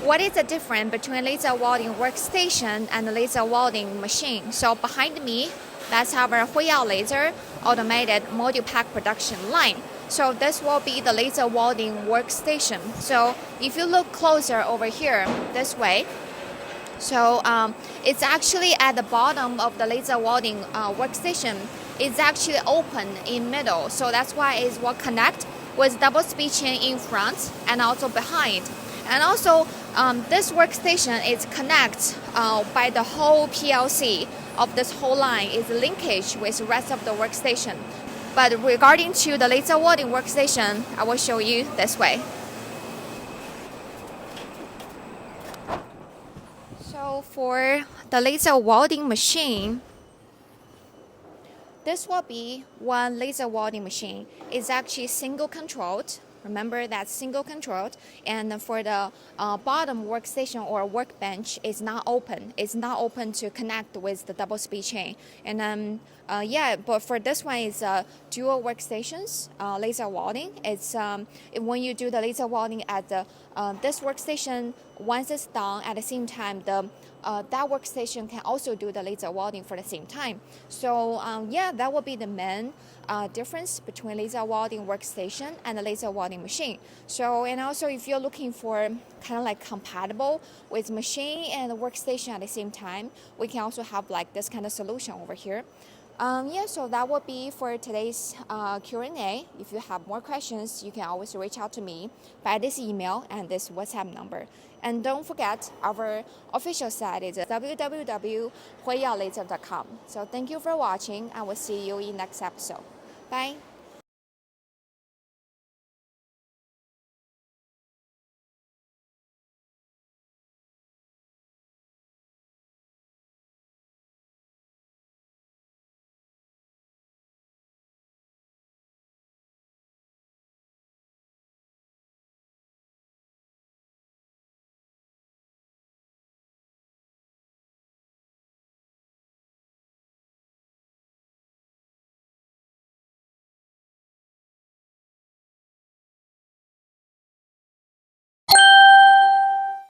what is the difference between laser welding workstation and the laser welding machine? So behind me, that's our Huiyaolaser automated module pack production line. So this will be the laser welding workstation. So if you look closer over here, this way, so it's actually at the bottom of the laser welding workstation. It's actually open in middle, so that's why it will connect with double speed chain in front and also behind. And also this workstation is connect by the whole PLC of this whole line is linkage with the rest of the workstation. But regarding to the laser welding workstation, I will show you this way. So for the laser welding machine, this will be one laser welding machine. It's actually single controlled. Remember that's single controlled. And for the bottom workstation or workbench, it's not open. It's not open to connect with the double speed chain. And then but for this one, it's dual workstations, laser welding. It's when you do the laser welding at the this workstation, once it's done, at the same time, that workstation can also do the laser welding for the same time. So that will be the main difference between laser welding workstation and the laser welding machine. So, and also if you're looking for kind of like compatible with machine and the workstation at the same time, we can also have like this kind of solution over here. So that would be for today's Q&A. If you have more questions, you can always reach out to me by this email and this WhatsApp number. And don't forget, our official site is www.huiyaolaser.com. So thank you for watching, and we'll see you in next episode. Bye.